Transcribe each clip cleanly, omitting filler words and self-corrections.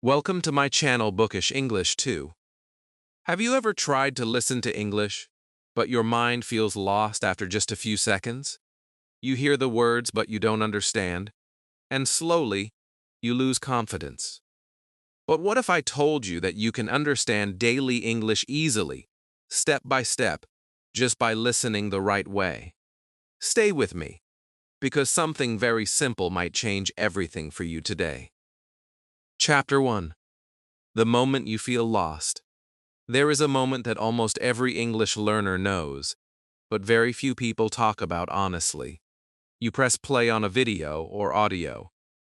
Welcome to my channel Bookish English 2. Have you ever tried to listen to English, but your mind feels lost after just a few seconds? You hear the words but you don't understand, and slowly, you lose confidence. But what if I told you that you can understand daily English easily, step by step, just by listening the right way? Stay with me, because something very simple might change everything for you today. Chapter 1. The moment you feel lost. There is a moment that almost every English learner knows, but very few people talk about honestly. You press play on a video or audio.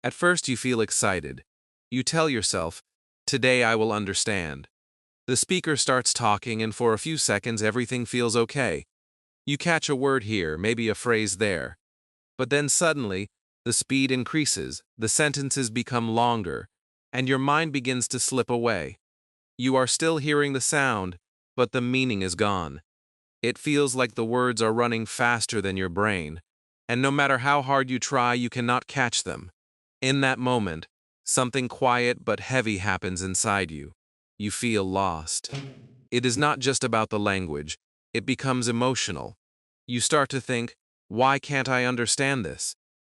At first you feel excited. You tell yourself, "Today I will understand." The speaker starts talking and for a few seconds everything feels okay. You catch a word here, maybe a phrase there. But then suddenly, the speed increases, the sentences become longer, and your mind begins to slip away. You are still hearing the sound, but the meaning is gone. It feels like the words are running faster than your brain, and no matter how hard you try, you cannot catch them. In that moment, something quiet but heavy happens inside you. You feel lost. It is not just about the language, it becomes emotional. You start to think, why can't I understand this?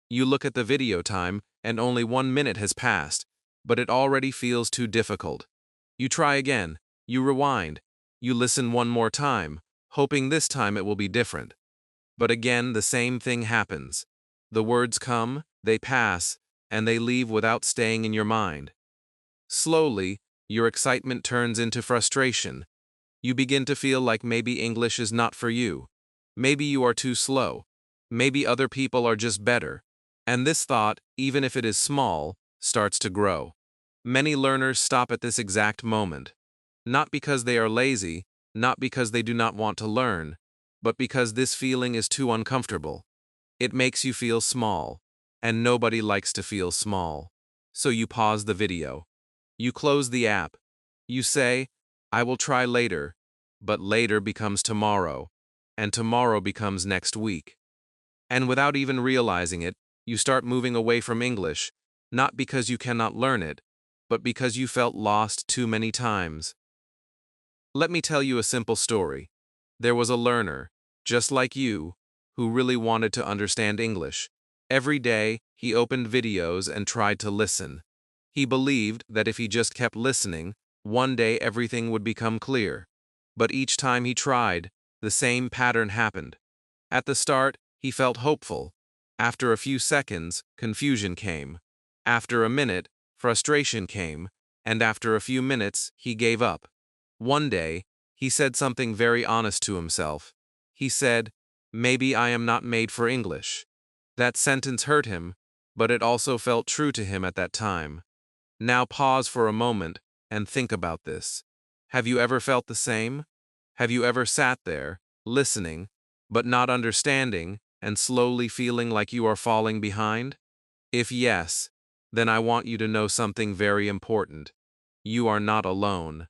You look at the video time, and only 1 minute has passed, but it already feels too difficult. You try again, you rewind, you listen one more time, hoping this time it will be different. But again, the same thing happens. The words come, they pass, and they leave without staying in your mind. Slowly, your excitement turns into frustration. You begin to feel like maybe English is not for you. Maybe you are too slow. Maybe other people are just better. And this thought, even if it is small, starts to grow. Many learners stop at this exact moment. Not because they are lazy, not because they do not want to learn, but because this feeling is too uncomfortable. It makes you feel small, and nobody likes to feel small. So you pause the video. You close the app. You say, I will try later, but later becomes tomorrow, and tomorrow becomes next week. And without even realizing it, you start moving away from English, not because you cannot learn it, but because you felt lost too many times. Let me tell you a simple story. There was a learner, just like you, who really wanted to understand English. Every day, he opened videos and tried to listen. He believed that if he just kept listening, one day everything would become clear. But each time he tried, the same pattern happened. At the start, he felt hopeful. After a few seconds, confusion came. After a minute, frustration came. And after a few minutes, he gave up. One day, he said something very honest to himself. He said, "Maybe I am not made for English." That sentence hurt him, but it also felt true to him at that time. Now pause for a moment and think about this. Have you ever felt the same? Have you ever sat there, listening, but not understanding, and slowly feeling like you are falling behind? If yes, then I want you to know something very important. You are not alone.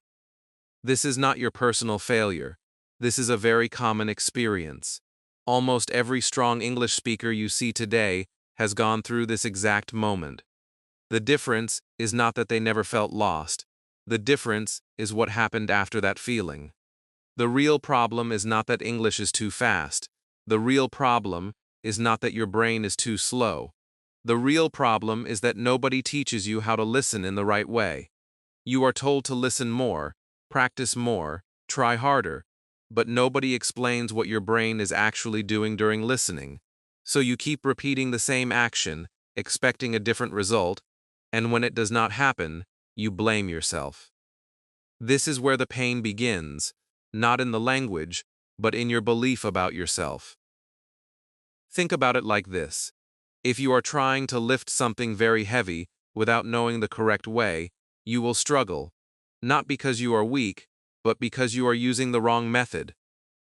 This is not your personal failure. This is a very common experience. Almost every strong English speaker you see today has gone through this exact moment. The difference is not that they never felt lost. The difference is what happened after that feeling. The real problem is not that English is too fast. The real problem is not that your brain is too slow. The real problem is that nobody teaches you how to listen in the right way. You are told to listen more, practice more, try harder, but nobody explains what your brain is actually doing during listening. So you keep repeating the same action, expecting a different result, and when it does not happen, you blame yourself. This is where the pain begins, not in the language, but in your belief about yourself. Think about it like this. If you are trying to lift something very heavy without knowing the correct way, you will struggle, not because you are weak, but because you are using the wrong method.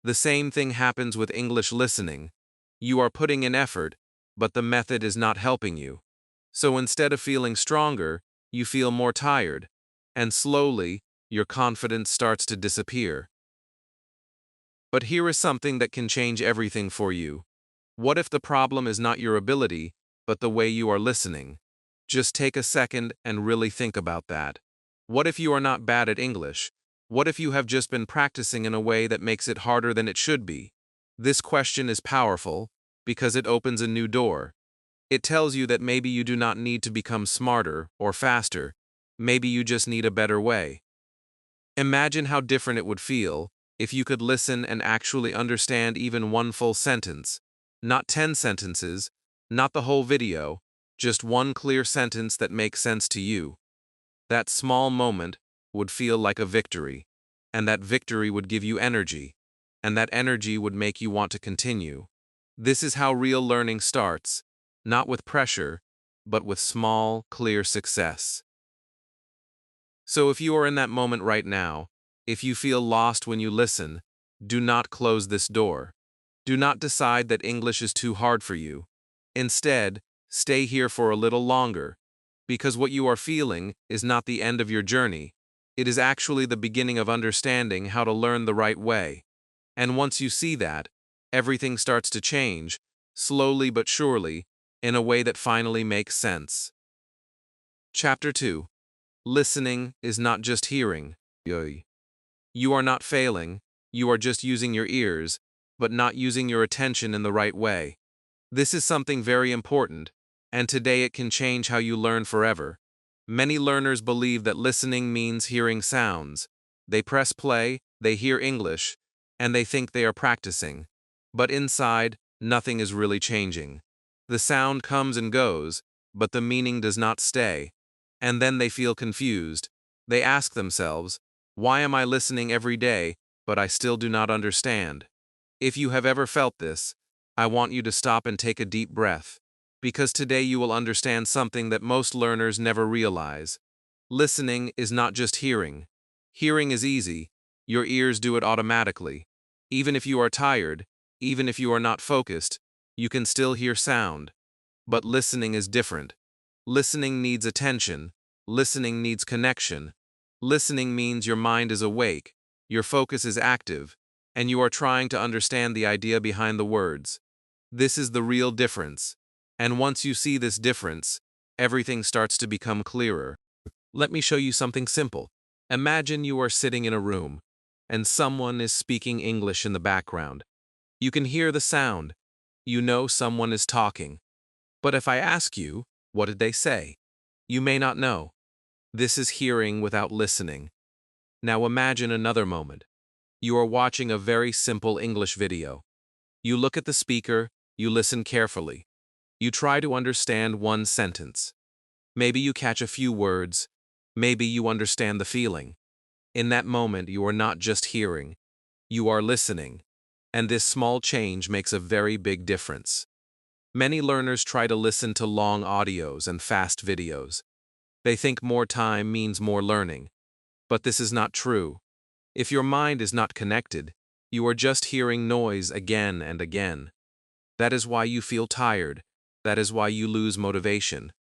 The same thing happens with English listening. You are putting in effort, but the method is not helping you. So instead of feeling stronger, you feel more tired, and slowly, your confidence starts to disappear. But here is something that can change everything for you. What if the problem is not your ability, but the way you are listening? Just take a second and really think about that. What if you are not bad at English? What if you have just been practicing in a way that makes it harder than it should be? This question is powerful because it opens a new door. It tells you that maybe you do not need to become smarter or faster. Maybe you just need a better way. Imagine how different it would feel if you could listen and actually understand even one full sentence. Not 10 sentences, not the whole video, just one clear sentence that makes sense to you. That small moment would feel like a victory, and that victory would give you energy, and that energy would make you want to continue. This is how real learning starts, not with pressure, but with small, clear success. So if you are in that moment right now, if you feel lost when you listen, do not close this door. Do not decide that English is too hard for you. Instead, stay here for a little longer, because what you are feeling is not the end of your journey. It is actually the beginning of understanding how to learn the right way. And once you see that, everything starts to change, slowly but surely, in a way that finally makes sense. Chapter 2. Listening is not just hearing. You are not failing, you are just using your ears, but not using your attention in the right way. This is something very important, and today it can change how you learn forever. Many learners believe that listening means hearing sounds. They press play, they hear English, and they think they are practicing. But inside, nothing is really changing. The sound comes and goes, but the meaning does not stay. And then they feel confused. They ask themselves, why am I listening every day, but I still do not understand? If you have ever felt this, I want you to stop and take a deep breath, because today you will understand something that most learners never realize. Listening is not just hearing. Hearing is easy. Your ears do it automatically. Even if you are tired, even if you are not focused, you can still hear sound. But listening is different. Listening needs attention. Listening needs connection. Listening means your mind is awake, your focus is active, and you are trying to understand the idea behind the words. This is the real difference. And once you see this difference, everything starts to become clearer. Let me show you something simple. Imagine you are sitting in a room, and someone is speaking English in the background. You can hear the sound. You know someone is talking. But if I ask you, what did they say? You may not know. This is hearing without listening. Now imagine another moment. You are watching a very simple English video. You look at the speaker, you listen carefully. You try to understand one sentence. Maybe you catch a few words. Maybe you understand the feeling. In that moment, you are not just hearing. You are listening. And this small change makes a very big difference. Many learners try to listen to long audios and fast videos. They think more time means more learning. But this is not true. If your mind is not connected, you are just hearing noise again and again. That is why you feel tired. That is why you lose motivation.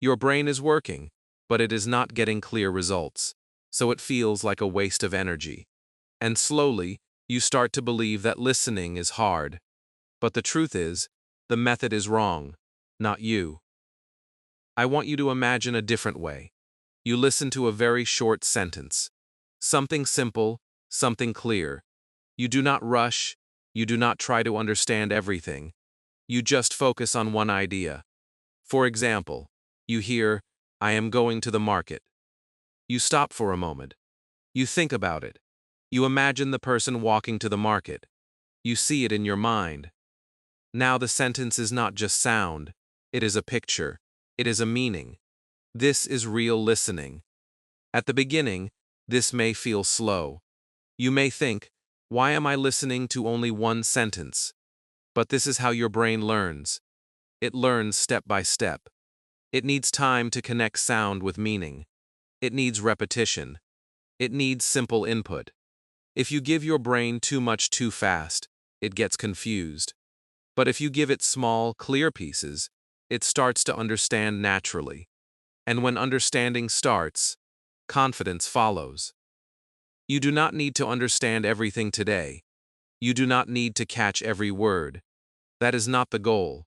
Your brain is working, but it is not getting clear results, so it feels like a waste of energy. And slowly, you start to believe that listening is hard. But the truth is, the method is wrong, not you. I want you to imagine a different way. You listen to a very short sentence. Something simple, something clear. You do not rush, you do not try to understand everything. You just focus on one idea. For example, you hear, I am going to the market. You stop for a moment. You think about it. You imagine the person walking to the market. You see it in your mind. Now the sentence is not just sound. It is a picture. It is a meaning. This is real listening. At the beginning, this may feel slow. You may think, why am I listening to only one sentence? But this is how your brain learns. It learns step by step. It needs time to connect sound with meaning. It needs repetition. It needs simple input. If you give your brain too much too fast, it gets confused. But if you give it small, clear pieces, it starts to understand naturally. And when understanding starts, confidence follows. You do not need to understand everything today. You do not need to catch every word. That is not the goal.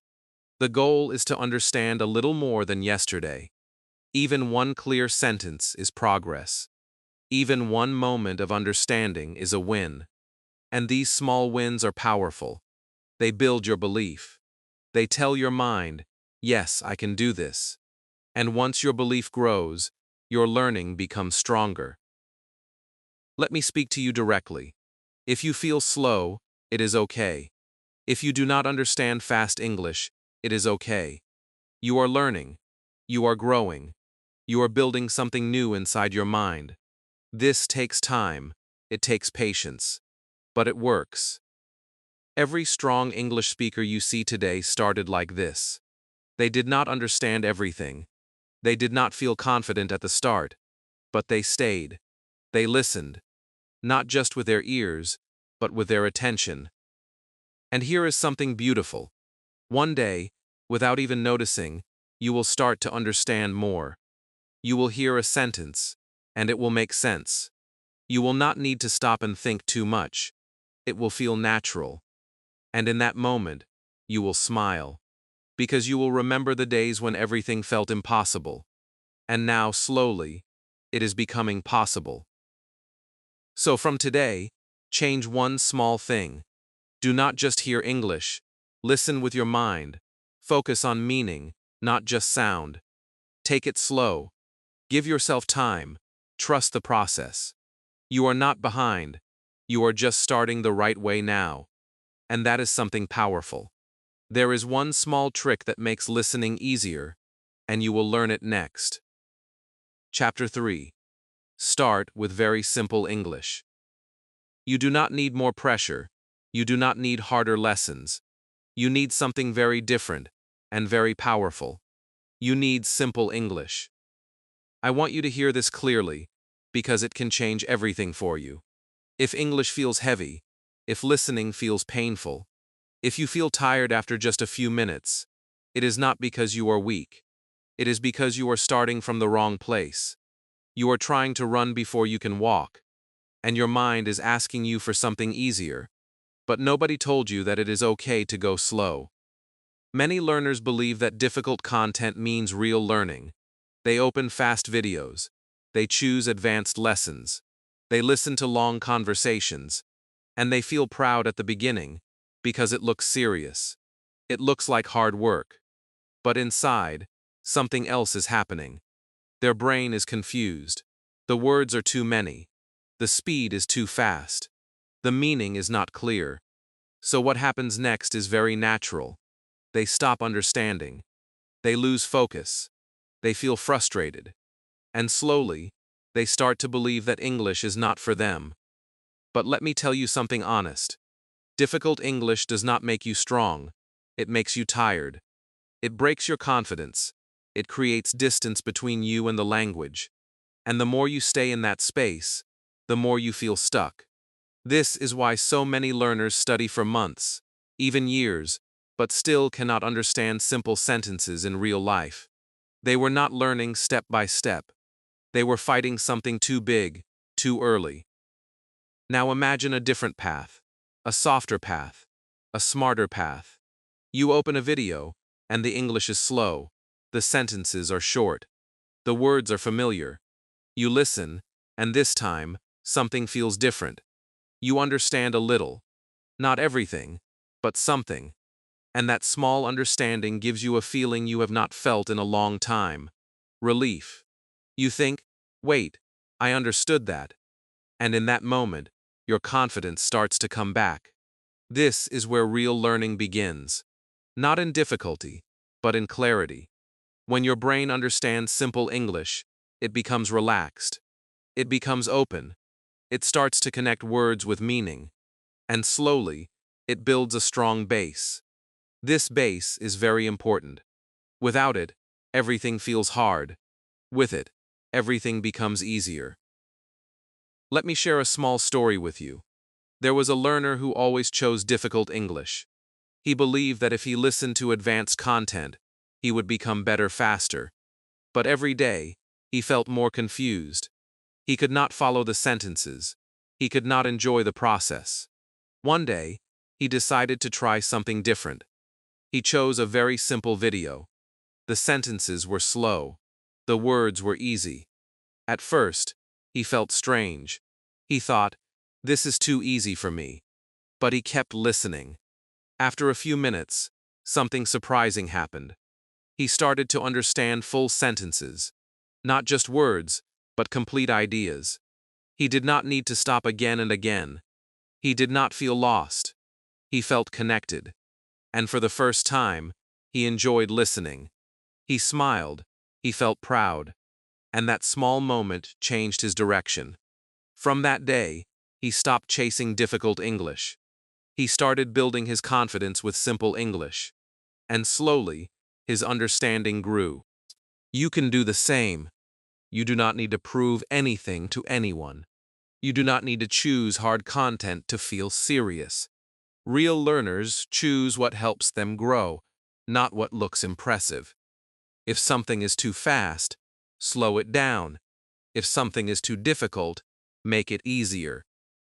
The goal is to understand a little more than yesterday. Even one clear sentence is progress. Even one moment of understanding is a win. And these small wins are powerful. They build your belief. They tell your mind, yes, I can do this. And once your belief grows, your learning becomes stronger. Let me speak to you directly. If you feel slow, it is okay. If you do not understand fast English, it is okay. You are learning. You are growing. You are building something new inside your mind. This takes time. It takes patience. But it works. Every strong English speaker you see today started like this. They did not understand everything. They did not feel confident at the start. But they stayed. They listened. Not just with their ears, but with their attention. And here is something beautiful. One day, without even noticing, you will start to understand more. You will hear a sentence, and it will make sense. You will not need to stop and think too much. It will feel natural. And in that moment, you will smile. Because you will remember the days when everything felt impossible. And now, slowly, it is becoming possible. So from today, change one small thing. Do not just hear English. Listen with your mind. Focus on meaning, not just sound. Take it slow. Give yourself time. Trust the process. You are not behind. You are just starting the right way now. And that is something powerful. There is one small trick that makes listening easier, and you will learn it next. Chapter 3. Start with very simple English. You do not need more pressure. You do not need harder lessons. You need something very different and very powerful. You need simple English. I want you to hear this clearly, because it can change everything for you. If English feels heavy, if listening feels painful, if you feel tired after just a few minutes, it is not because you are weak. It is because you are starting from the wrong place. You are trying to run before you can walk, and your mind is asking you for something easier. But nobody told you that it is okay to go slow. Many learners believe that difficult content means real learning. They open fast videos. They choose advanced lessons. They listen to long conversations. And they feel proud at the beginning because it looks serious. It looks like hard work. But inside, something else is happening. Their brain is confused. The words are too many. The speed is too fast. The meaning is not clear. So what happens next is very natural. They stop understanding. They lose focus. They feel frustrated. And slowly, they start to believe that English is not for them. But let me tell you something honest. Difficult English does not make you strong. It makes you tired. It breaks your confidence. It creates distance between you and the language. And the more you stay in that space, the more you feel stuck. This is why so many learners study for months, even years, but still cannot understand simple sentences in real life. They were not learning step by step. They were fighting something too big, too early. Now imagine a different path, a softer path, a smarter path. You open a video, and the English is slow. The sentences are short. The words are familiar. You listen, and this time, something feels different. You understand a little. Not everything, but something. And that small understanding gives you a feeling you have not felt in a long time. Relief. You think, wait, I understood that. And in that moment, your confidence starts to come back. This is where real learning begins. Not in difficulty, but in clarity. When your brain understands simple English, it becomes relaxed. It becomes open. It starts to connect words with meaning. And slowly, it builds a strong base. This base is very important. Without it, everything feels hard. With it, everything becomes easier. Let me share a small story with you. There was a learner who always chose difficult English. He believed that if he listened to advanced content, he would become better faster. But every day, he felt more confused. He could not follow the sentences. He could not enjoy the process. One day, he decided to try something different. He chose a very simple video. The sentences were slow. The words were easy. At first, he felt strange. He thought, "This is too easy for me." But he kept listening. After a few minutes, something surprising happened. He started to understand full sentences. Not just words, but complete ideas. He did not need to stop again and again. He did not feel lost. He felt connected. And for the first time, he enjoyed listening. He smiled. He felt proud. And that small moment changed his direction. From that day, he stopped chasing difficult English. He started building his confidence with simple English. And slowly, his understanding grew. You can do the same. You do not need to prove anything to anyone. You do not need to choose hard content to feel serious. Real learners choose what helps them grow, not what looks impressive. If something is too fast, slow it down. If something is too difficult, make it easier.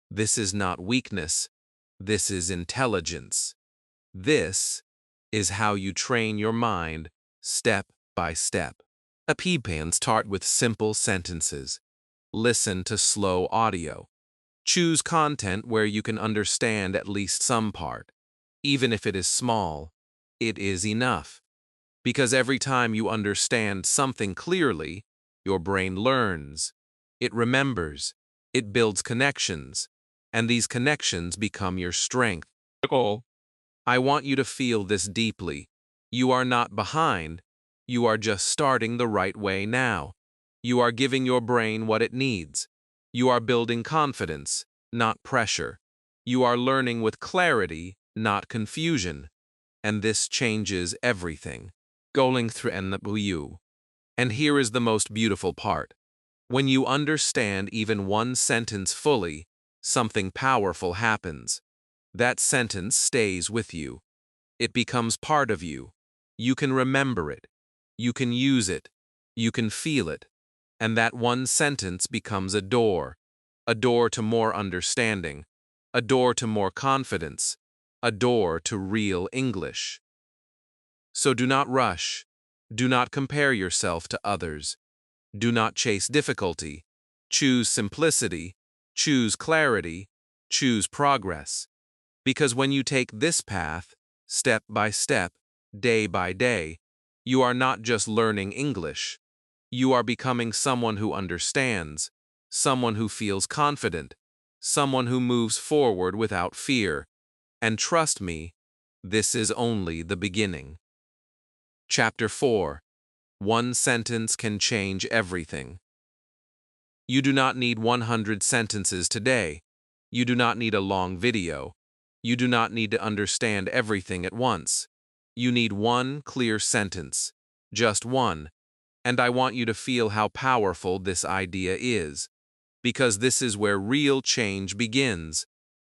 This is not weakness. This is intelligence. This is how you train your mind, step by step. A P-Pan start with simple sentences. Listen to slow audio. Choose content where you can understand at least some part. Even if it is small, it is enough. Because every time you understand something clearly, your brain learns. It remembers. It builds connections. And these connections become your strength. I want you to feel this deeply. You are not behind. You are just starting the right way now. You are giving your brain what it needs. You are building confidence, not pressure. You are learning with clarity, not confusion. And this changes everything. Going through NW. And here is the most beautiful part. When you understand even one sentence fully, something powerful happens. That sentence stays with you. It becomes part of you. You can remember it. You can use it. You can feel it. And that one sentence becomes a door to more understanding, a door to more confidence, a door to real English. So do not rush. Do not compare yourself to others. Do not chase difficulty. Choose simplicity. Choose clarity. Choose progress. Because when you take this path, step by step, day by day, you are not just learning English. You are becoming someone who understands, someone who feels confident, someone who moves forward without fear. And trust me, this is only the beginning. Chapter 4. One sentence can change everything. You do not need 100 sentences today. You do not need a long video. You do not need to understand everything at once. You need one clear sentence. Just one. And I want you to feel how powerful this idea is. Because this is where real change begins.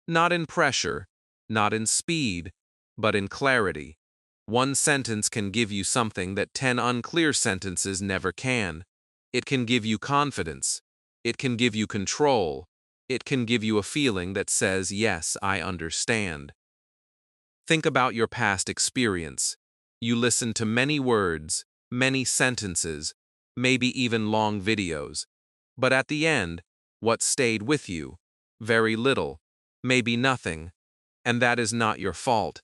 Not in pressure, not in speed, but in clarity. One sentence can give you something that 10 unclear sentences never can. It can give you confidence. It can give you control. It can give you a feeling that says, yes, I understand. Think about your past experience. You listened to many words, many sentences, maybe even long videos. But at the end, what stayed with you? Very little, maybe nothing. And that is not your fault.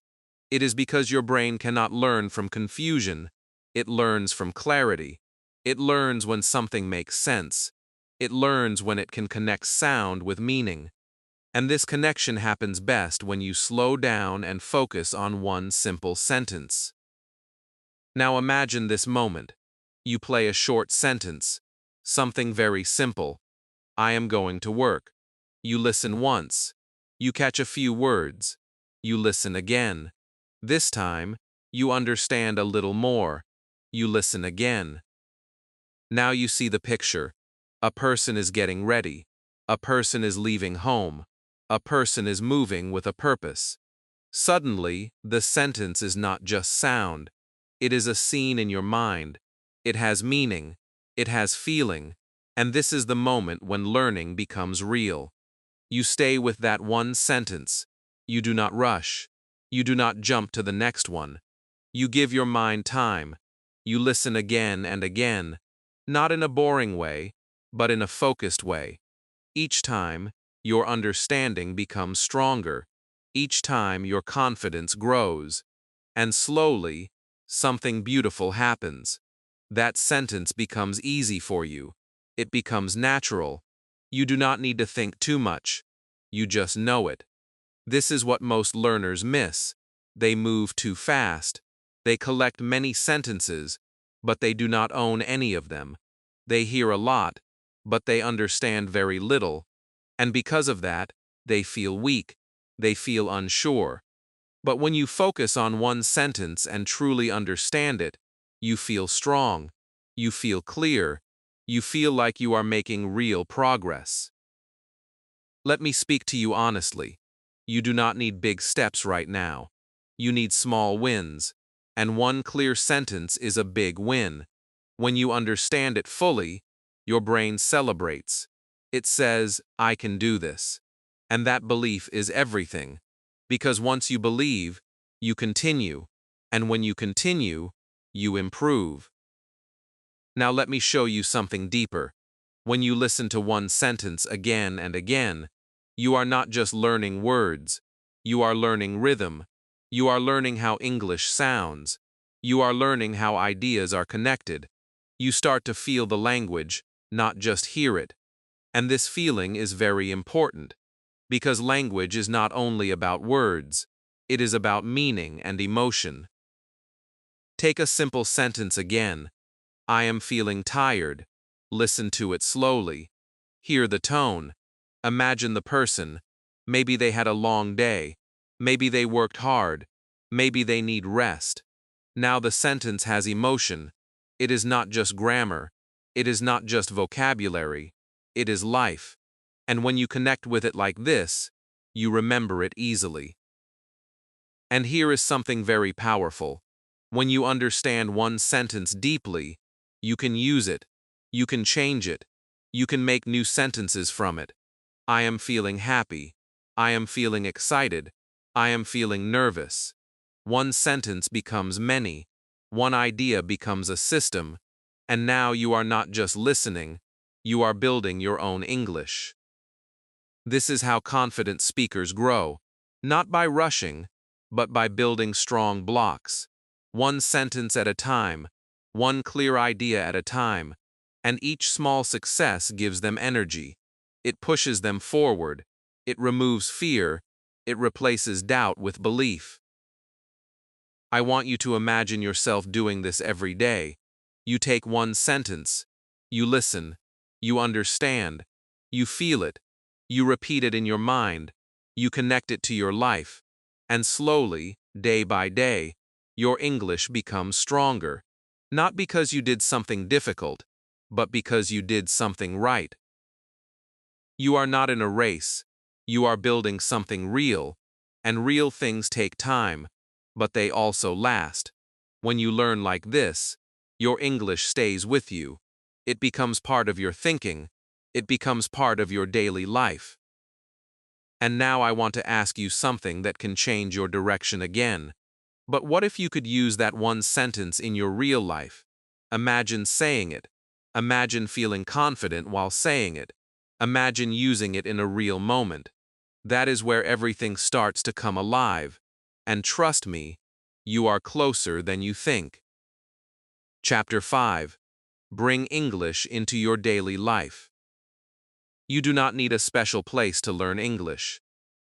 It is because your brain cannot learn from confusion. It learns from clarity. It learns when something makes sense. It learns when it can connect sound with meaning. And this connection happens best when you slow down and focus on one simple sentence. Now imagine this moment. You play a short sentence. Something very simple. I am going to work. You listen once. You catch a few words. You listen again. This time, you understand a little more. You listen again. Now you see the picture. A person is getting ready. A person is leaving home. A person is moving with a purpose. Suddenly, the sentence is not just sound. It is a scene in your mind. It has meaning. It has feeling. And this is the moment when learning becomes real. You stay with that one sentence. You do not rush. You do not jump to the next one. You give your mind time. You listen again and again. Not in a boring way, but in a focused way. Each time, your understanding becomes stronger. Each time, your confidence grows. And slowly, something beautiful happens. That sentence becomes easy for you. It becomes natural. You do not need to think too much. You just know it. This is what most learners miss. They move too fast. They collect many sentences, but they do not own any of them. They hear a lot, but they understand very little. And because of that, they feel weak. They feel unsure. But when you focus on one sentence and truly understand it, you feel strong. You feel clear. You feel like you are making real progress. Let me speak to you honestly. You do not need big steps right now. You need small wins. And one clear sentence is a big win. When you understand it fully, your brain celebrates. It says, I can do this. And that belief is everything. Because once you believe, you continue. And when you continue, you improve. Now let me show you something deeper. When you listen to one sentence again and again, you are not just learning words. You are learning rhythm. You are learning how English sounds. You are learning how ideas are connected. You start to feel the language, not just hear it. And this feeling is very important, because language is not only about words, it is about meaning and emotion. Take a simple sentence again. I am feeling tired. Listen to it slowly. Hear the tone. Imagine the person. Maybe they had a long day. Maybe they worked hard. Maybe they need rest. Now the sentence has emotion. It is not just grammar. It is not just vocabulary. It is life. And when you connect with it like this, you remember it easily. And here is something very powerful. When you understand one sentence deeply, you can use it. You can change it. You can make new sentences from it. I am feeling happy. I am feeling excited. I am feeling nervous. One sentence becomes many. One idea becomes a system. And now you are not just listening, you are building your own English. This is how confident speakers grow, not by rushing, but by building strong blocks. One sentence at a time, one clear idea at a time, and each small success gives them energy. It pushes them forward. It removes fear. It replaces doubt with belief. I want you to imagine yourself doing this every day. You take one sentence. You listen. You understand. You feel it. You repeat it in your mind. You connect it to your life. And slowly, day by day, your English becomes stronger. Not because you did something difficult, but because you did something right. You are not in a race. You are building something real. And real things take time, but they also last. When you learn like this, your English stays with you. It becomes part of your thinking. It becomes part of your daily life. And now I want to ask you something that can change your direction again. But what if you could use that one sentence in your real life? Imagine saying it. Imagine feeling confident while saying it. Imagine using it in a real moment. That is where everything starts to come alive. And trust me, you are closer than you think. Chapter 5. Bring English into your daily life. You do not need a special place to learn English.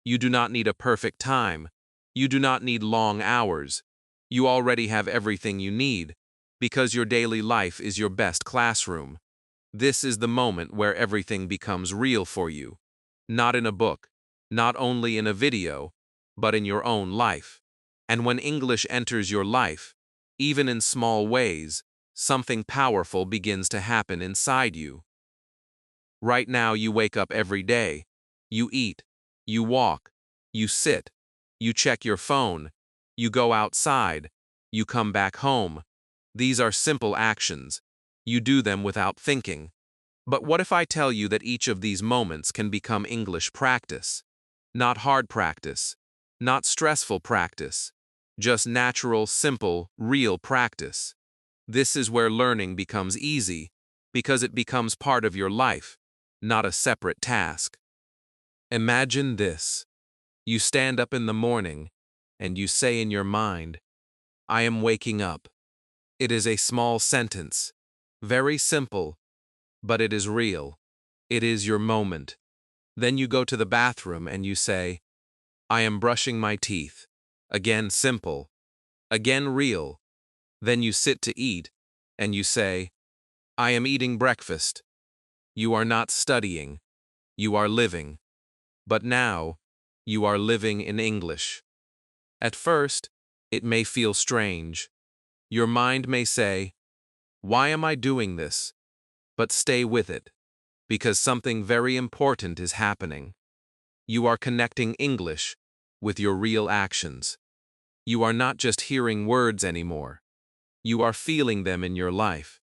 You do not need a perfect time. You do not need long hours. You already have everything you need, because your daily life is your best classroom. This is the moment where everything becomes real for you. Not in a book, not only in a video, but in your own life. And when English enters your life, even in small ways, something powerful begins to happen inside you. Right now you wake up every day. You eat. You walk. You sit. You check your phone. You go outside. You come back home. These are simple actions. You do them without thinking. But what if I tell you that each of these moments can become English practice? Not hard practice. Not stressful practice. Just natural, simple, real practice. This is where learning becomes easy. because it becomes part of your life, not a separate task. Imagine this. You stand up in the morning, and you say in your mind, "I am waking up." It is a small sentence, very simple, but it is real. It is your moment. Then you go to the bathroom and you say, "I am brushing my teeth." Again simple, again real. Then you sit to eat, and you say, "I am eating breakfast." You are not studying, you are living. But now, you are living in English. At first, it may feel strange. Your mind may say, "Why am I doing this?" But stay with it, because something very important is happening. You are connecting English with your real actions. You are not just hearing words anymore. You are feeling them in your life.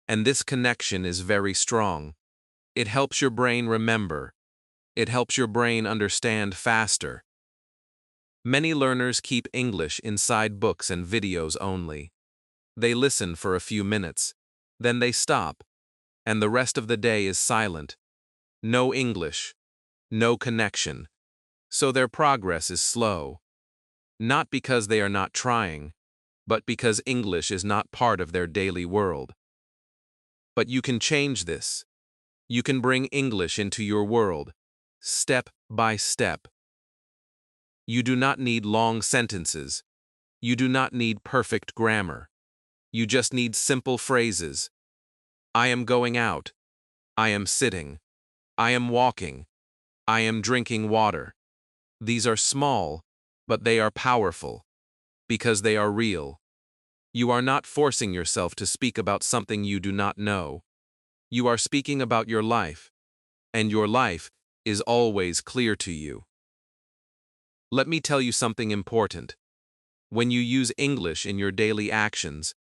And this connection is very strong. It helps your brain remember. It helps your brain understand faster. Many learners keep English inside books and videos only. They listen for a few minutes, then they stop, and the rest of the day is silent. No English, no connection. So their progress is slow. Not because they are not trying, but because English is not part of their daily world. But you can change this. You can bring English into your world, step by step. You do not need long sentences. You do not need perfect grammar. You just need simple phrases. I am going out. I am sitting. I am walking. I am drinking water. These are small, but they are powerful, because they are real. You are not forcing yourself to speak about something you do not know. You are speaking about your life, and your life is always clear to you. Let me tell you something important. When you use English in your daily actions,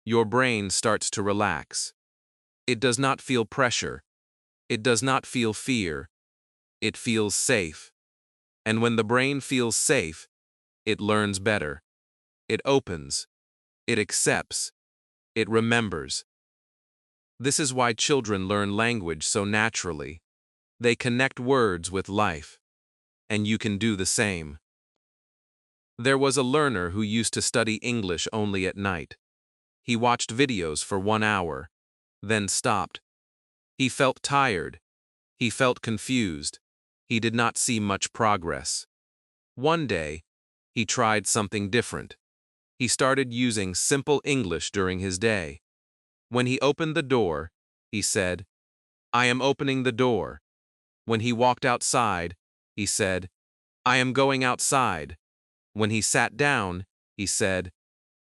your brain starts to relax. It does not feel pressure. It does not feel fear. It feels safe. And when the brain feels safe, it learns better. It opens. It accepts. It remembers. This is why children learn language so naturally. They connect words with life. And you can do the same. There was a learner who used to study English only at night. He watched videos for 1 hour, then stopped. He felt tired. He felt confused. He did not see much progress. One day, he tried something different. He started using simple English during his day. When he opened the door, he said, "I am opening the door." When he walked outside, he said, "I am going outside." When he sat down, he said,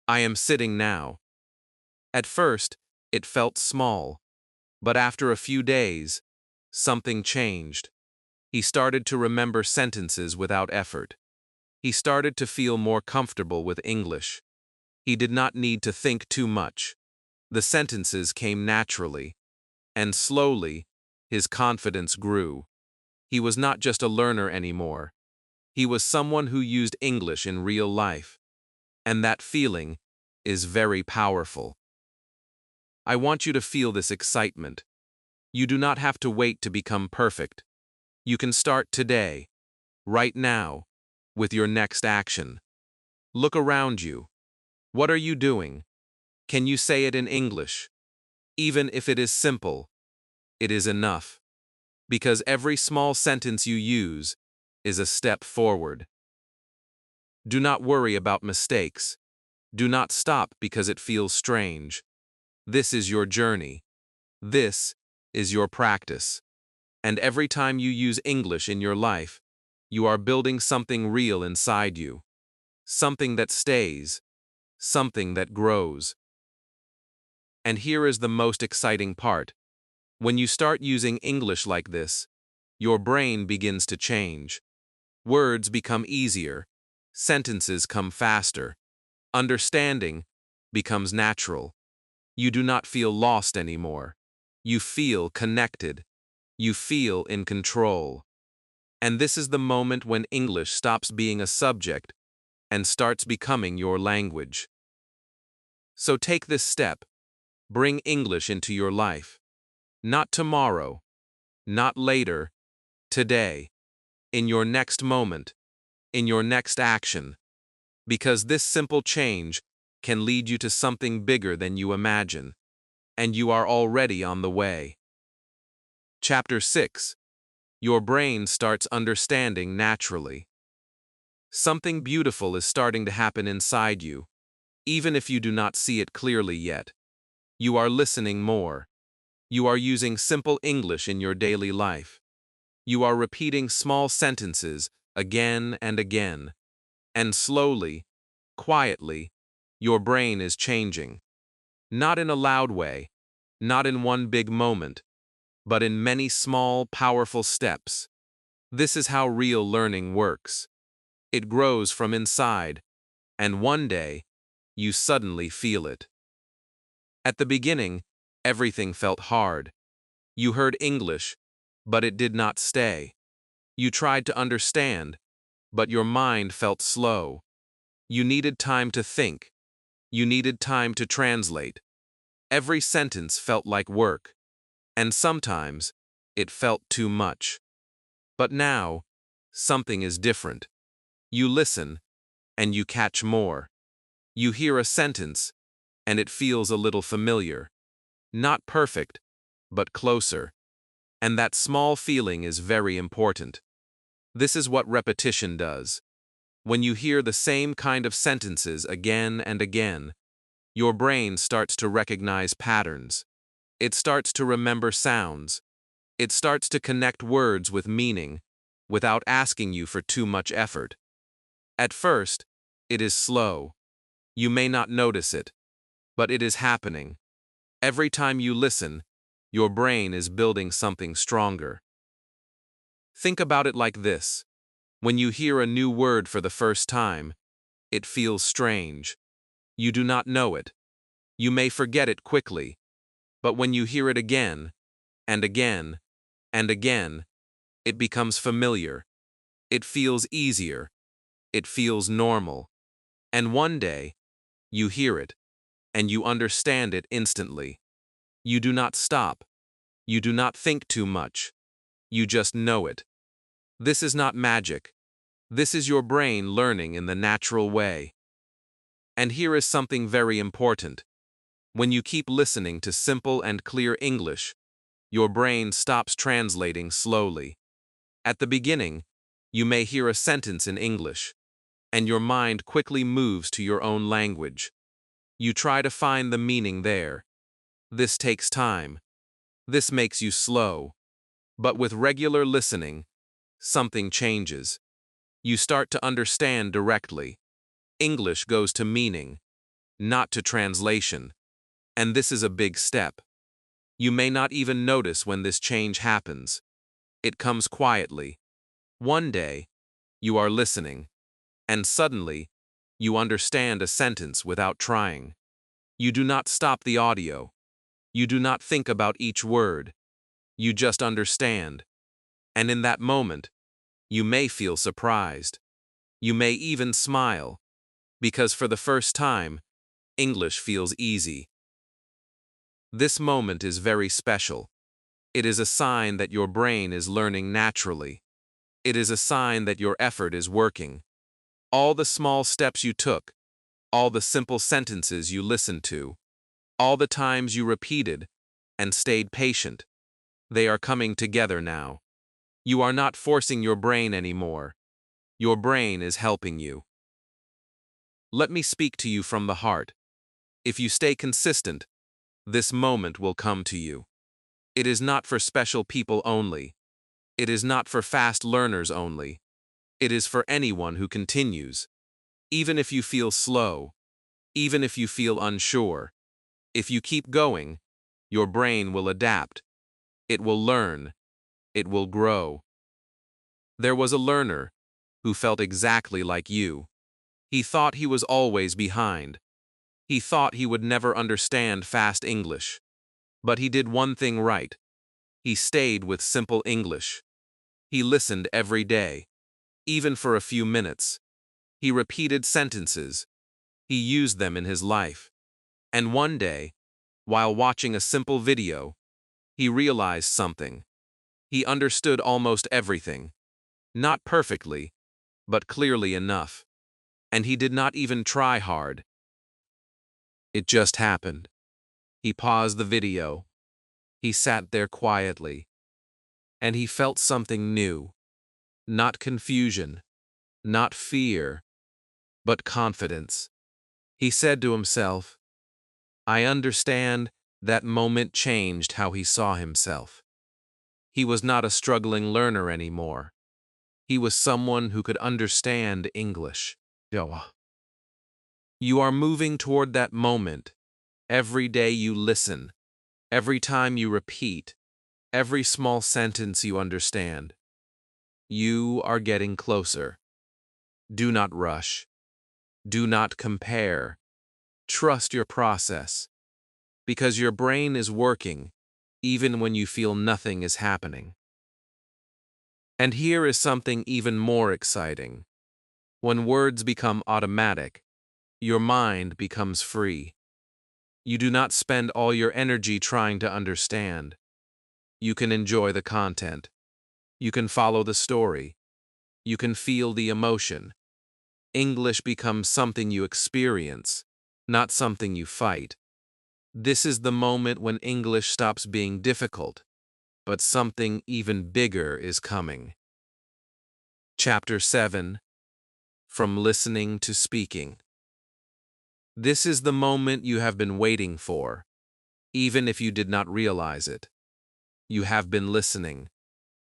"I am sitting now." At first, it felt small, but after a few days, something changed. He started to remember sentences without effort. He started to feel more comfortable with English. He did not need to think too much. The sentences came naturally, and slowly, his confidence grew. He was not just a learner anymore. He was someone who used English in real life. And that feeling is very powerful. I want you to feel this excitement. You do not have to wait to become perfect. You can start today, right now, with your next action. Look around you. What are you doing? Can you say it in English? Even if it is simple, it is enough. Because every small sentence you use is a step forward. Do not worry about mistakes. Do not stop because it feels strange. This is your journey. This is your practice. And every time you use English in your life, you are building something real inside you. Something that stays. Something that grows. And here is the most exciting part. When you start using English like this, your brain begins to change. Words become easier. Sentences come faster. Understanding becomes natural. You do not feel lost anymore. You feel connected. You feel in control. And this is the moment when English stops being a subject and starts becoming your language. So take this step. Bring English into your life. Not tomorrow, not later, today, in your next moment, in your next action. Because this simple change can lead you to something bigger than you imagine, and you are already on the way. Chapter 6. Your brain starts understanding naturally. Something beautiful is starting to happen inside you, even if you do not see it clearly yet. You are listening more. You are using simple English in your daily life. You are repeating small sentences again and again. And slowly, quietly, your brain is changing. Not in a loud way, not in one big moment, but in many small, powerful steps. This is how real learning works. It grows from inside, and one day, you suddenly feel it. At the beginning, everything felt hard. You heard English, but it did not stay. You tried to understand, but your mind felt slow. You needed time to think. You needed time to translate. Every sentence felt like work, and sometimes it felt too much. But now, something is different. You listen, and you catch more. You hear a sentence, and it feels a little familiar. Not perfect, but closer. And that small feeling is very important. This is what repetition does. When you hear the same kind of sentences again and again, your brain starts to recognize patterns. It starts to remember sounds. It starts to connect words with meaning, without asking you for too much effort. At first, it is slow. You may not notice it, but it is happening. Every time you listen, your brain is building something stronger. Think about it like this. When you hear a new word for the first time, it feels strange. You do not know it. You may forget it quickly. But when you hear it again, and again, and again, it becomes familiar. It feels easier. It feels normal. And one day, you hear it, and you understand it instantly. You do not stop. You do not think too much. You just know it. This is not magic. This is your brain learning in the natural way. And here is something very important. When you keep listening to simple and clear English, your brain stops translating slowly. At the beginning, you may hear a sentence in English, and your mind quickly moves to your own language. You try to find the meaning there. This takes time. This makes you slow. But with regular listening, something changes. You start to understand directly. English goes to meaning, not to translation. And this is a big step. You may not even notice when this change happens. It comes quietly. One day, you are listening, and suddenly, you understand a sentence without trying. You do not stop the audio. You do not think about each word. You just understand. And in that moment, you may feel surprised. You may even smile, because for the first time, English feels easy. This moment is very special. It is a sign that your brain is learning naturally. It is a sign that your effort is working. All the small steps you took, all the simple sentences you listened to, all the times you repeated and stayed patient, they are coming together now. You are not forcing your brain anymore. Your brain is helping you. Let me speak to you from the heart. If you stay consistent, this moment will come to you. It is not for special people only. It is not for fast learners only. It is for anyone who continues. Even if you feel slow, even if you feel unsure, if you keep going, your brain will adapt. It will learn. It will grow. There was a learner who felt exactly like you. He thought he was always behind. He thought he would never understand fast English. But he did one thing right. He stayed with simple English. He listened every day, even for a few minutes. He repeated sentences. He used them in his life. And one day, While watching a simple video, he realized something. He understood almost everything. Not perfectly, but clearly enough. And he did not even try hard. It just happened. He paused the video. He sat there quietly. And he felt something new. Not confusion, not fear, but confidence. He said to himself, I understand. That moment changed how he saw himself. He was not a struggling learner anymore. He was someone who could understand English. You are moving toward that moment. Every day you listen, every time you repeat, every small sentence you understand. You are getting closer. Do not rush. Do not compare. Trust your process. Because your brain is working, even when you feel nothing is happening. And here is something even more exciting. When words become automatic, your mind becomes free. You do not spend all your energy trying to understand. You can enjoy the content. You can follow the story. You can feel the emotion. English becomes something you experience, not something you fight. This is the moment when English stops being difficult, but something even bigger is coming. Chapter 7. From Listening to Speaking. This is the moment you have been waiting for, even if you did not realize it. You have been listening.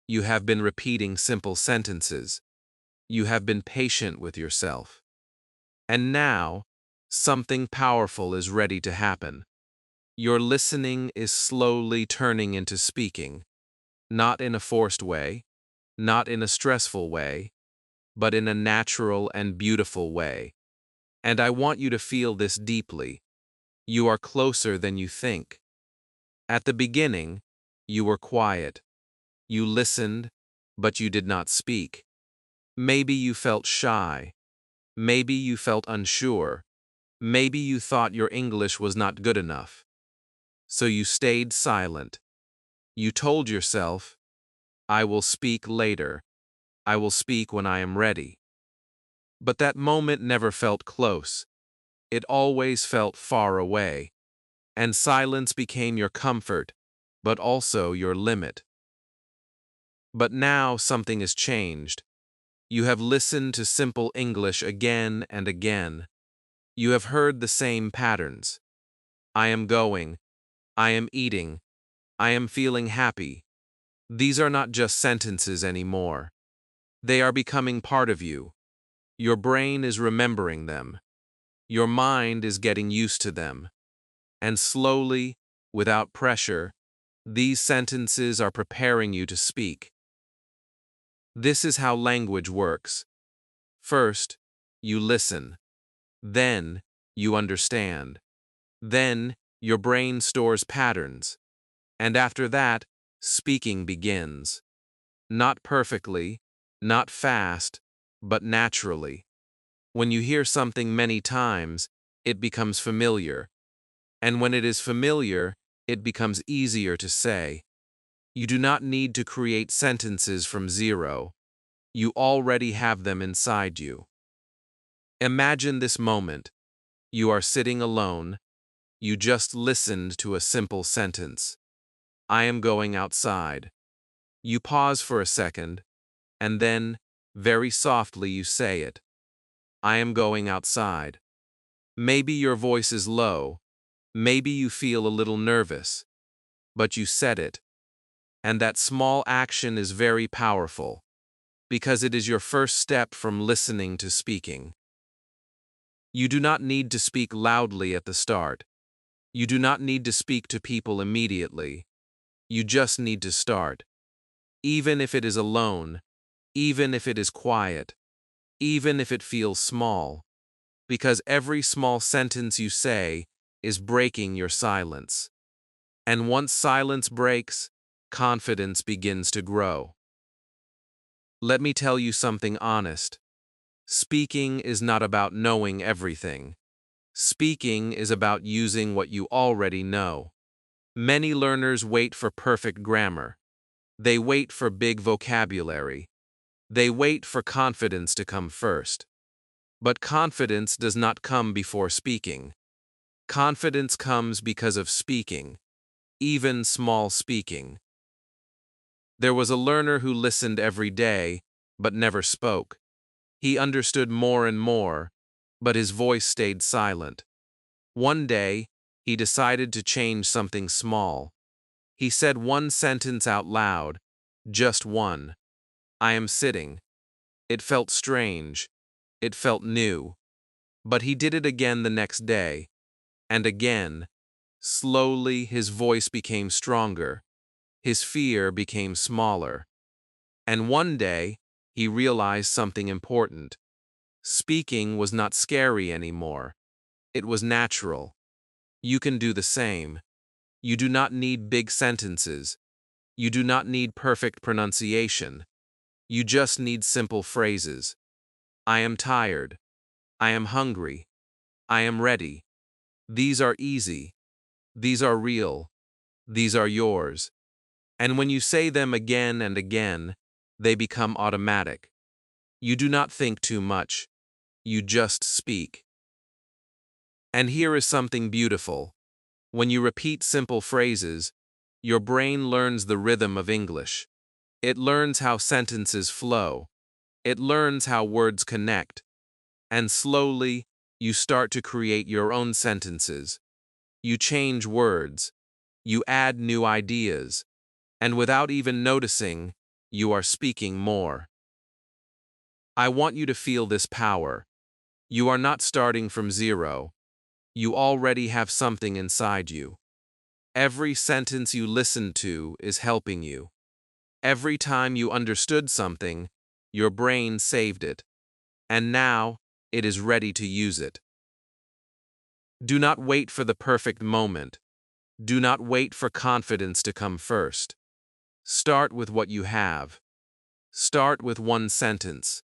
You have been repeating simple sentences. You have been patient with yourself. And now, something powerful is ready to happen. Your listening is slowly turning into speaking, not in a forced way, not in a stressful way, but in a natural and beautiful way. And I want you to feel this deeply. You are closer than you think. At the beginning, you were quiet. You listened, but you did not speak. Maybe you felt shy. Maybe you felt unsure. Maybe you thought your English was not good enough. So you stayed silent. You told yourself, I will speak later. I will speak when I am ready. But that moment never felt close. It always felt far away. And silence became your comfort, but also your limit. But now something has changed. You have listened to simple English again and again. You have heard the same patterns. I am going. I am eating. I am feeling happy. These are not just sentences anymore. They are becoming part of you. Your brain is remembering them. Your mind is getting used to them. And slowly, without pressure, these sentences are preparing you to speak. This is how language works. First, you listen. Then, you understand. Then, your brain stores patterns. And after that, speaking begins. Not perfectly, not fast, but naturally. When you hear something many times, it becomes familiar. And when it is familiar, it becomes easier to say. You do not need to create sentences from zero. You already have them inside you. Imagine this moment. You are sitting alone. You just listened to a simple sentence. I am going outside. You pause for a second, and then, very softly, you say it. I am going outside. Maybe your voice is low. Maybe you feel a little nervous. But you said it. And that small action is very powerful, because it is your first step from listening to speaking. You do not need to speak loudly at the start. You do not need to speak to people immediately. You just need to start. Even if it is alone, even if it is quiet, even if it feels small, because every small sentence you say is breaking your silence. And once silence breaks, confidence begins to grow. Let me tell you something honest. Speaking is not about knowing everything. Speaking is about using what you already know. Many learners wait for perfect grammar. They wait for big vocabulary. They wait for confidence to come first. But confidence does not come before speaking. Confidence comes because of speaking, even small speaking. There was a learner who listened every day, but never spoke. He understood more and more, but his voice stayed silent. One day, he decided to change something small. He said one sentence out loud, just one. I am sitting. It felt strange. It felt new. But he did it again the next day, and again. Slowly, his voice became stronger. His fear became smaller. And one day, he realized something important. Speaking was not scary anymore. It was natural. You can do the same. You do not need big sentences. You do not need perfect pronunciation. You just need simple phrases. I am tired. I am hungry. I am ready. These are easy. These are real. These are yours. And when you say them again and again, they become automatic. You do not think too much. You just speak. And here is something beautiful. When you repeat simple phrases, your brain learns the rhythm of English. It learns how sentences flow. It learns how words connect. And slowly, you start to create your own sentences. You change words. You add new ideas. And without even noticing, you are speaking more. I want you to feel this power. You are not starting from zero. You already have something inside you. Every sentence you listen to is helping you. Every time you understood something, your brain saved it. And now, it is ready to use it. Do not wait for the perfect moment. Do not wait for confidence to come first. Start with what you have. Start with one sentence.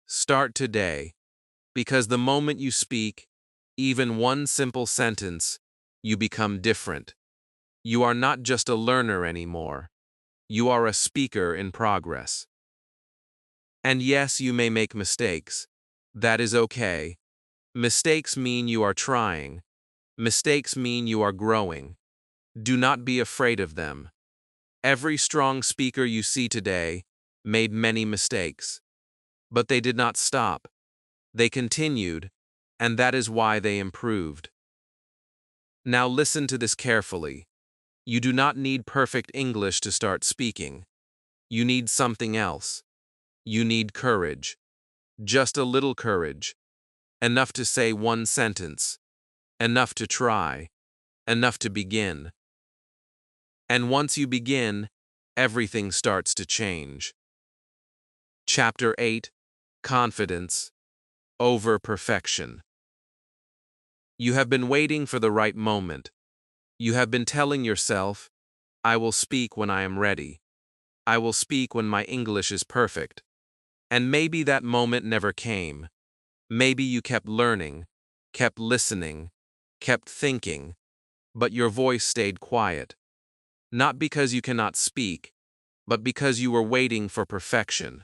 Start today, because the moment you speak, even one simple sentence, you become different. You are not just a learner anymore. You are a speaker in progress. And yes, you may make mistakes. That is okay. Mistakes mean you are trying. Mistakes mean you are growing. Do not be afraid of them. Every strong speaker you see today made many mistakes. But they did not stop. They continued, and that is why they improved. Now listen to this carefully. You do not need perfect English to start speaking. You need something else. You need courage. Just a little courage. Enough to say one sentence. Enough to try. Enough to begin. And once you begin, everything starts to change. Chapter 8: Confidence over Perfection. You have been waiting for the right moment. You have been telling yourself, I will speak when I am ready. I will speak when my English is perfect. And maybe that moment never came. Maybe you kept learning, kept listening, kept thinking, but your voice stayed quiet. Not because you cannot speak, but because you were waiting for perfection.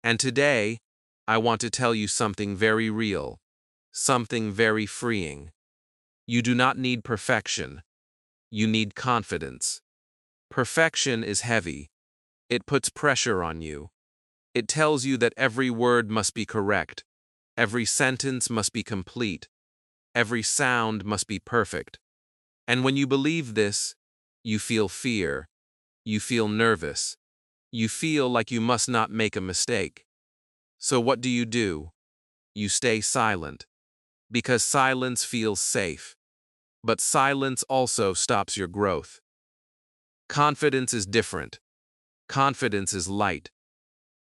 And today, I want to tell you something very real, something very freeing. You do not need perfection. You need confidence. Perfection is heavy. It puts pressure on you. It tells you that every word must be correct. Every sentence must be complete. Every sound must be perfect. And when you believe this, you feel fear. You feel nervous. You feel like you must not make a mistake. So what do? You stay silent. Because silence feels safe. But silence also stops your growth. Confidence is different. Confidence is light.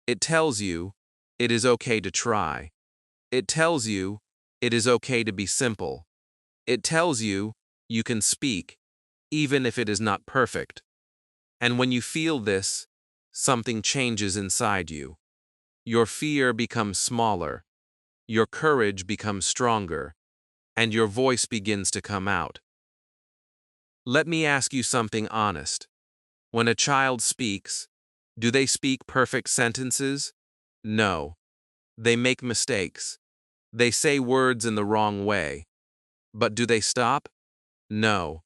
It tells you, it is okay to try. It tells you, it is okay to be simple. It tells you, you can speak, even if it is not perfect. And when you feel this, something changes inside you. Your fear becomes smaller. Your courage becomes stronger. and your voice begins to come out. Let me ask you something honest. When a child speaks, do they speak perfect sentences? No. They make mistakes. They say words in the wrong way. But do they stop? No.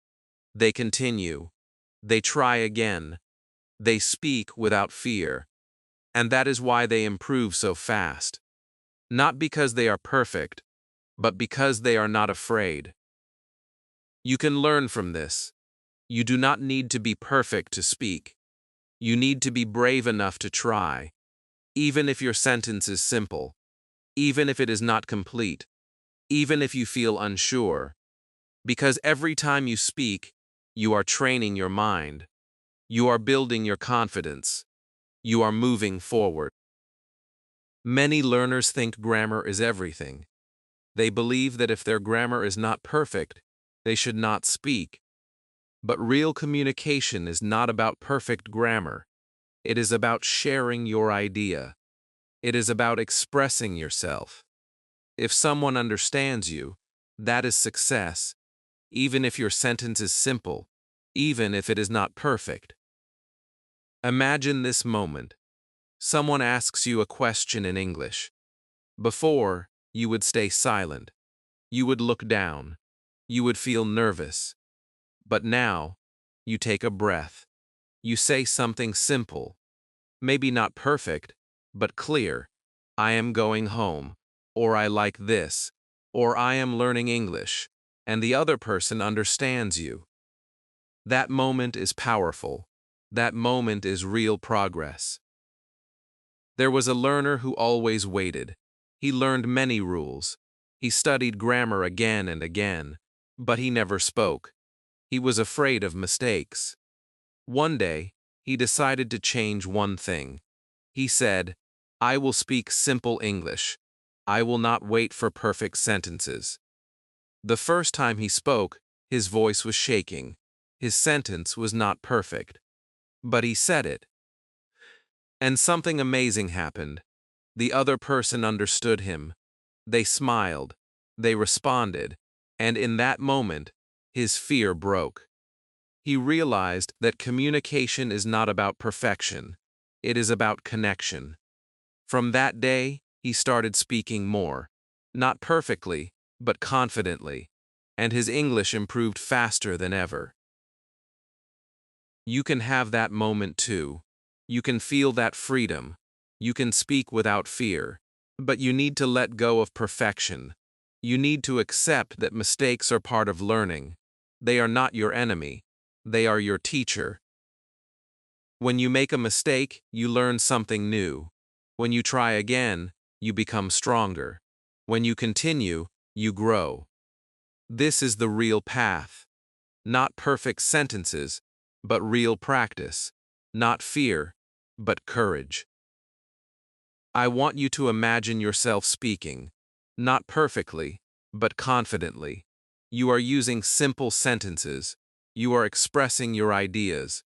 They continue. They try again. They speak without fear. And that is why they improve so fast. Not because they are perfect, but because they are not afraid. You can learn from this. You do not need to be perfect to speak. You need to be brave enough to try, even if your sentence is simple, even if it is not complete, even if you feel unsure. Because every time you speak, you are training your mind. You are building your confidence. You are moving forward. Many learners think grammar is everything. They believe that if their grammar is not perfect, they should not speak. But real communication is not about perfect grammar. It is about sharing your idea. It is about expressing yourself. If someone understands you, that is success, even if your sentence is simple, even if it is not perfect. Imagine this moment. Someone asks you a question in English. Before, you would stay silent. You would look down. You would feel nervous. But now, you take a breath. You say something simple. Maybe not perfect, but clear. I am going home, or I like this, or I am learning English, and the other person understands you. That moment is powerful. That moment is real progress. There was a learner who always waited. He learned many rules. He studied grammar again and again, but he never spoke. He was afraid of mistakes. One day, he decided to change one thing. He said, I will speak simple English. I will not wait for perfect sentences. The first time he spoke, his voice was shaking. His sentence was not perfect. But he said it. And something amazing happened. The other person understood him. They smiled. They responded. And in that moment, his fear broke. He realized that communication is not about perfection. It is about connection. From that day, he started speaking more. Not perfectly, but confidently. And his English improved faster than ever. You can have that moment too. You can feel that freedom. You can speak without fear. But you need to let go of perfection. You need to accept that mistakes are part of learning. They are not your enemy. They are your teacher. When you make a mistake, you learn something new. When you try again, you become stronger. When you continue, you grow. This is the real path. Not perfect sentences, but real practice. Not fear, but courage. I want you to imagine yourself speaking. Not perfectly, but confidently. You are using simple sentences. You are expressing your ideas.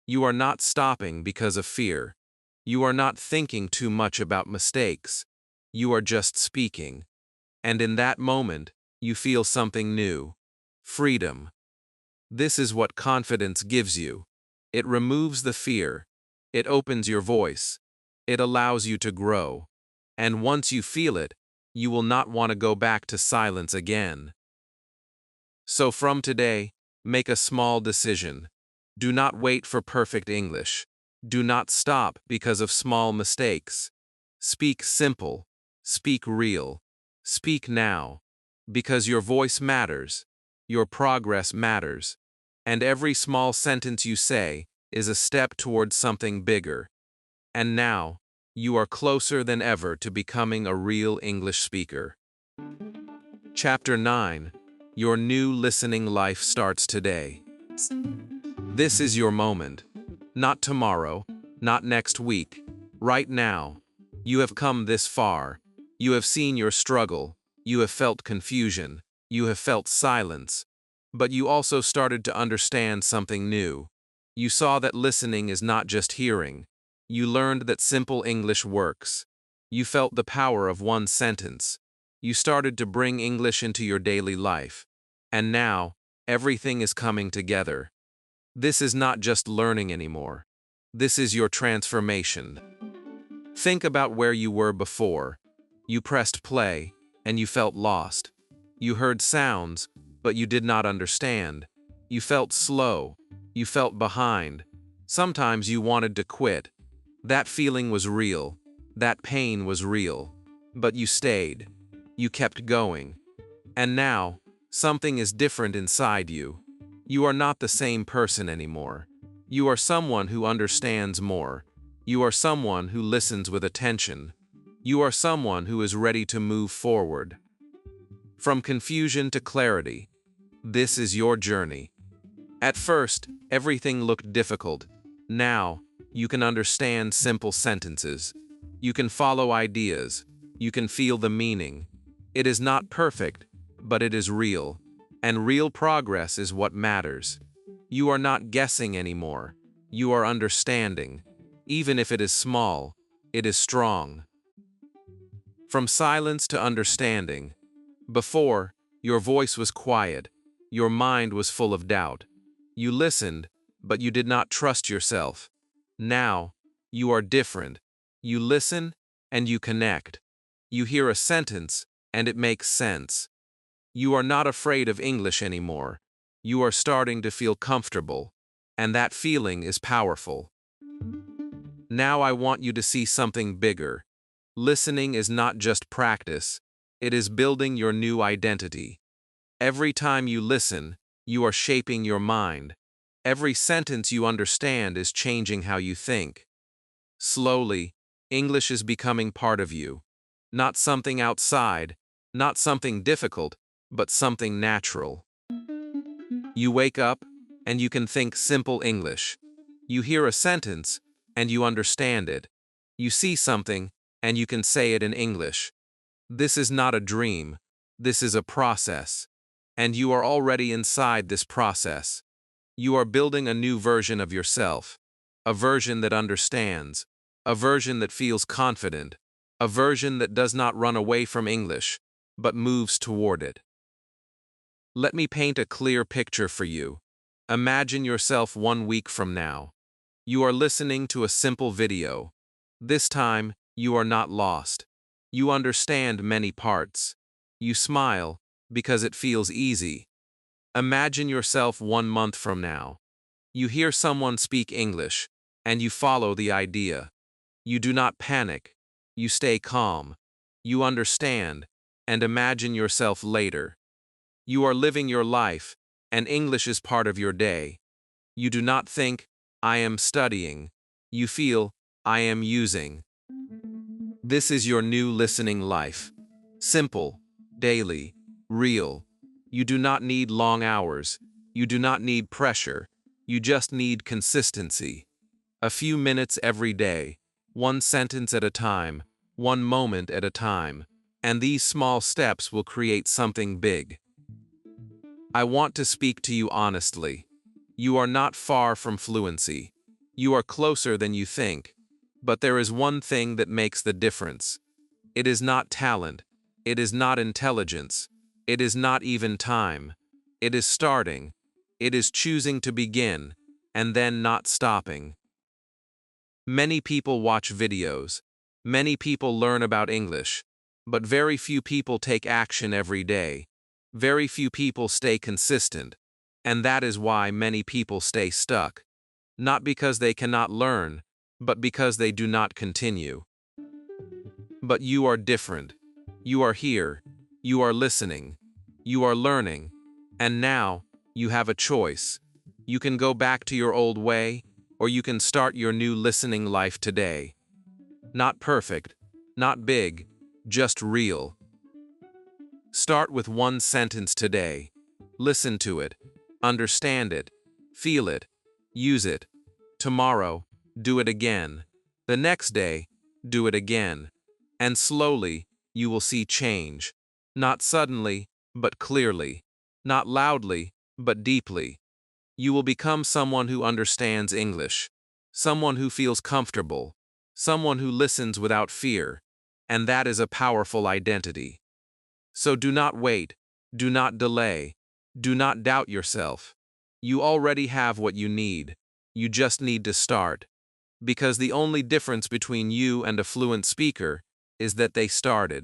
You are not stopping because of fear. You are not thinking too much about mistakes. You are just speaking. And in that moment, you feel something new. Freedom. This is what confidence gives you. It removes the fear. It opens your voice. It allows you to grow. And once you feel it, you will not want to go back to silence again. So from today, make a small decision. Do not wait for perfect English. Do not stop because of small mistakes. Speak simple. Speak real. Speak now. Because your voice matters. Your progress matters. And every small sentence you say is a step towards something bigger. And now, you are closer than ever to becoming a real English speaker. Chapter 9. Your new listening life starts today. This is your moment. Not tomorrow, not next week. Right now. You have come this far. You have seen your struggle. You have felt confusion. You have felt silence. But you also started to understand something new. You saw that listening is not just hearing. You learned that simple English works. You felt the power of one sentence. You started to bring English into your daily life. And now, everything is coming together. This is not just learning anymore. This is your transformation. Think about where you were before. You pressed play, and you felt lost. You heard sounds, but you did not understand. You felt slow. You felt behind. Sometimes you wanted to quit. That feeling was real. That pain was real. But you stayed. You kept going. And now, something is different inside you. You are not the same person anymore. You are someone who understands more. You are someone who listens with attention. You are someone who is ready to move forward. From confusion to clarity, this is your journey. At first, everything looked difficult. Now, you can understand simple sentences. You can follow ideas. You can feel the meaning. It is not perfect, but it is real. And real progress is what matters. You are not guessing anymore. You are understanding. Even if it is small, it is strong. From silence to understanding. Before, your voice was quiet. Your mind was full of doubt. You listened, but you did not trust yourself. Now, you are different. You listen, and you connect. You hear a sentence, and it makes sense. You are not afraid of English anymore. You are starting to feel comfortable, and that feeling is powerful. Now I want you to see something bigger. Listening is not just practice, it is building your new identity. Every time you listen, you are shaping your mind. Every sentence you understand is changing how you think. Slowly, English is becoming part of you. Not something outside, not something difficult, but something natural. You wake up, and you can think simple English. You hear a sentence, and you understand it. You see something, and you can say it in English. This is not a dream. This is a process. And you are already inside this process. You are building a new version of yourself. A version that understands. A version that feels confident. A version that does not run away from English, but moves toward it. Let me paint a clear picture for you. Imagine yourself 1 week from now. You are listening to a simple video. This time, you are not lost. You understand many parts. You smile because it feels easy. Imagine yourself 1 month from now. You hear someone speak English, and you follow the idea. You do not panic. You stay calm. You understand, and imagine yourself later. You are living your life, and English is part of your day. You do not think, I am studying. You feel, I am using. This is your new listening life. Simple, daily, real. You do not need long hours. You do not need pressure. You just need consistency. A few minutes every day, 1 sentence at a time, 1 moment at a time, and these small steps will create something big. I want to speak to you honestly. You are not far from fluency. You are closer than you think. But there is one thing that makes the difference. It is not talent. It is not intelligence. It is not even time. It is starting. It is choosing to begin, and then not stopping. Many people watch videos. Many people learn about English. But very few people take action every day. Very few people stay consistent. And that is why many people stay stuck. Not because they cannot learn, but because they do not continue. But you are different. You are here. You are listening. You are learning. And now, you have a choice. You can go back to your old way, or you can start your new listening life today. Not perfect, not big, just real. Start with 1 sentence today. Listen to it. Understand it. Feel it. Use it. Tomorrow, do it again. The next day, do it again. And slowly, you will see change. Not suddenly, but clearly. Not loudly, but deeply. You will become someone who understands English. Someone who feels comfortable. Someone who listens without fear. And that is a powerful identity. So do not wait, do not delay, do not doubt yourself. You already have what you need. You just need to start. Because the only difference between you and a fluent speaker is that they started.